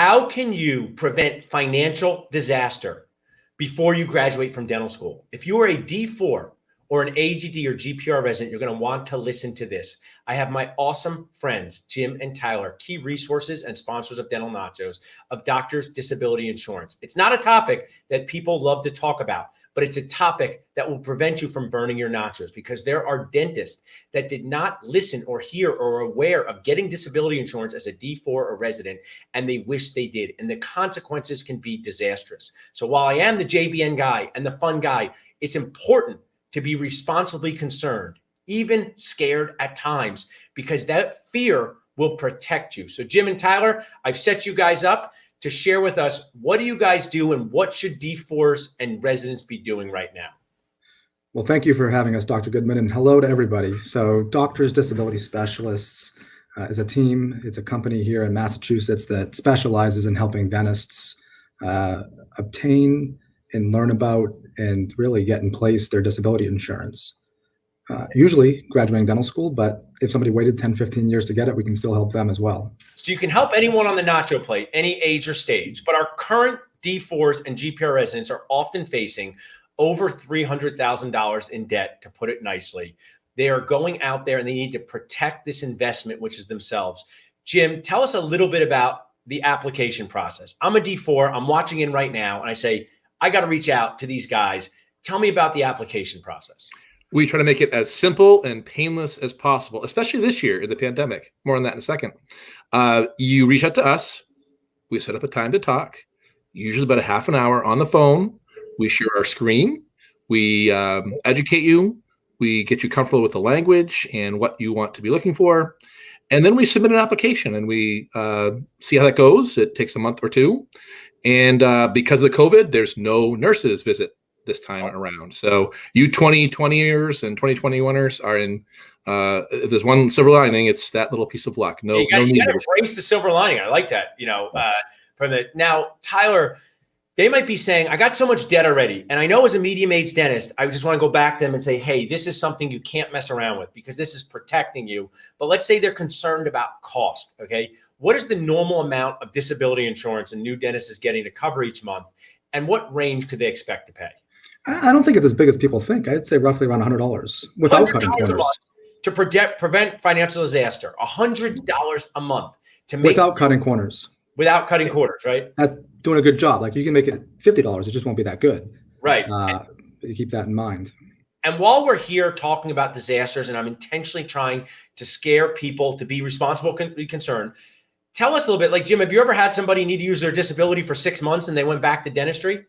How can you prevent financial disaster before you graduate from dental school? If you are a D4 or an AGD or GPR resident, you're going to want to listen to this. I have my awesome friends, Jim and Tyler, key resources and sponsors of Dental Nachos, of Doctors Disability Insurance. It's not a topic that people love to talk about, but it's a topic that will prevent you from burning your nachos, because there are dentists that did not listen or hear or are aware of getting disability insurance as a D4 or resident, and they wish they did. And the consequences can be disastrous. So while I am the JBN guy and the fun guy, it's important to be responsibly concerned, even scared at times, because that fear will protect you. So Jim and Tyler, I've set you guys up to share with us, what do you guys do and what should D4s and residents be doing right now? Well, thank you for having us, Dr. Goodman, and hello to everybody. So Doctors Disability Specialists is a team. It's a company here in Massachusetts that specializes in helping dentists obtain and learn about and really get in place their disability insurance. Usually graduating dental school, but if somebody waited 10, 15 years to get it, we can still help them as well. So you can help anyone on the Nacho plate, any age or stage, but our current D4s and GPR residents are often facing over $300,000 in debt, to put it nicely. They are going out there and they need to protect this investment, which is themselves. Jim, tell us a little bit about the application process. I'm a D4, I'm watching in right now, and I say, I got to reach out to these guys. Tell me about the application process. We try to make it as simple and painless as possible, especially this year in the pandemic. More on that in a second. You reach out to us. We set up a time to talk, usually about a half an hour on the phone. We share our screen. We educate you. We get you comfortable with the language and what you want to be looking for. And then we submit an application and we see how that goes. It takes a month or two. And because of the COVID, there's no nurses visit this time around. So you 2020ers and 2021ers are in, if there's one silver lining, it's that little piece of luck. No, you got to embrace the silver lining. I like that. Now, Tyler, they might be saying, I got so much debt already. And I know as a medium-aged dentist, I just want to go back to them and say, hey, this is something you can't mess around with because this is protecting you. But let's say they're concerned about cost, okay? What is the normal amount of disability insurance a new dentist is getting to cover each month? And what range could they expect to pay? I don't think it's as big as people think. I'd say roughly around $100 without cutting corners. To prevent financial disaster, $100 a month to make without cutting corners. Without cutting corners, right? That's doing a good job. Like you can make it $50. It just won't be that good. Right. You keep that in mind. And while we're here talking about disasters, and I'm intentionally trying to scare people to be responsible, be concerned, tell us a little bit, like, Jim, have you ever had somebody need to use their disability for 6 months and they went back to dentistry?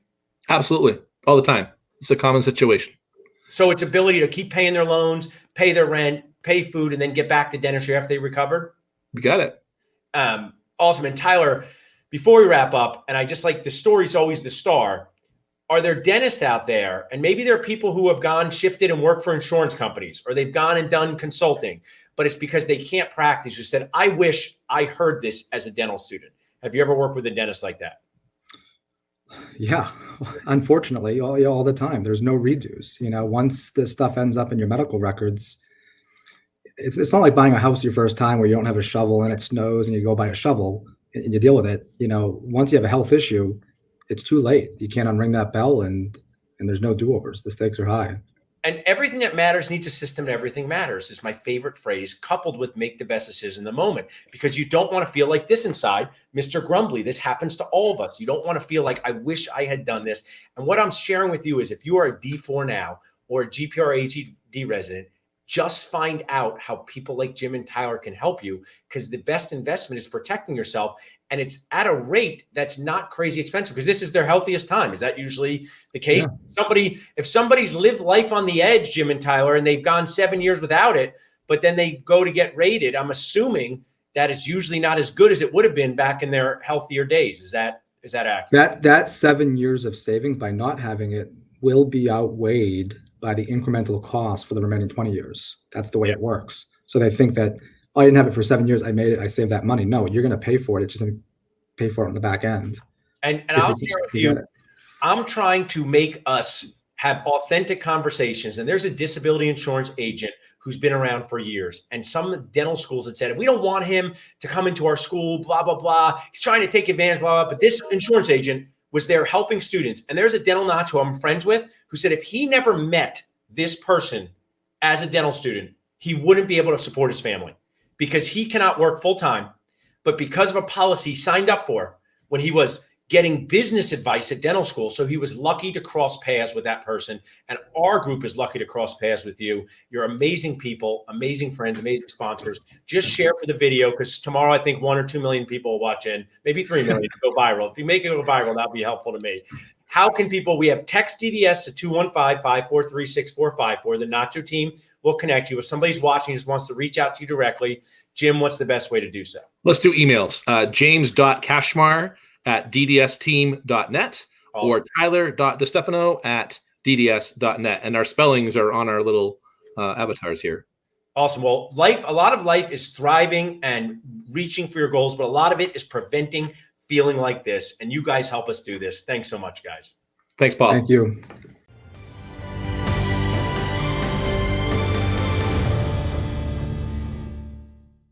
Absolutely. All the time. It's a common situation. So it's ability to keep paying their loans, pay their rent, pay food, and then get back to dentistry after they recovered? You got it. Awesome. And Tyler, before we wrap up, and I just like the story's always the star, are there dentists out there, and maybe there are people who have shifted and worked for insurance companies, or they've gone and done consulting, but it's because they can't practice, who said, I wish I heard this as a dental student. Have you ever worked with a dentist like that? Yeah, unfortunately, all the time. There's no redos. Once this stuff ends up in your medical records, it's not like buying a house your first time where you don't have a shovel and it snows and you go buy a shovel and you deal with it. Once you have a health issue, it's too late. You can't unring that bell and there's no do-overs. The stakes are high. And everything that matters needs a system, and everything matters is my favorite phrase, coupled with make the best decision in the moment, because you don't want to feel like this inside, Mr. Grumbly. This happens to all of us. You don't want to feel like, I wish I had done this. And what I'm sharing with you is, if you are a D4 now or a GPR AGD resident, just find out how people like Jim and Tyler can help you, because the best investment is protecting yourself. And it's at a rate that's not crazy expensive, because this is their healthiest time. Is that usually the case? Yeah. If somebody's lived life on the edge, Jim and Tyler, and they've gone 7 years without it, but then they go to get rated, I'm assuming that it's usually not as good as it would have been back in their healthier days. Is that accurate? That 7 years of savings by not having it will be outweighed by the incremental cost for the remaining 20 years. That's the way it works. So they think that, oh, I didn't have it for 7 years, I made it, I saved that money. No, you're going to pay for it. It's just going to pay for it on the back end. And I'll share with you, I'm trying to make us have authentic conversations. And there's a disability insurance agent who's been around for years. And some dental schools had said, we don't want him to come into our school, blah, blah, blah. He's trying to take advantage, blah, blah. But this insurance agent was there helping students. And there's a dental Nacho I'm friends with who said if he never met this person as a dental student, he wouldn't be able to support his family because he cannot work full time. But because of a policy he signed up for when he was getting business advice at dental school. So he was lucky to cross paths with that person. And our group is lucky to cross paths with you. You're amazing people, amazing friends, amazing sponsors. Just share for the video because tomorrow I think 1 or 2 million people will watch in, maybe 3 million go viral. If you make it go viral, that'd be helpful to me. How can people, we have text DDS to 215-543-6454. The Nacho team will connect you. If somebody's watching just wants to reach out to you directly, Jim, what's the best way to do so? Let's do emails. james.kachmar at ddsteam.net or tyler.destefano at dds.net. And our spellings are on our little avatars here. Awesome. Well, a lot of life is thriving and reaching for your goals, but a lot of it is preventing feeling like this. And you guys help us do this. Thanks so much, guys. Thanks, Paul. Thank you.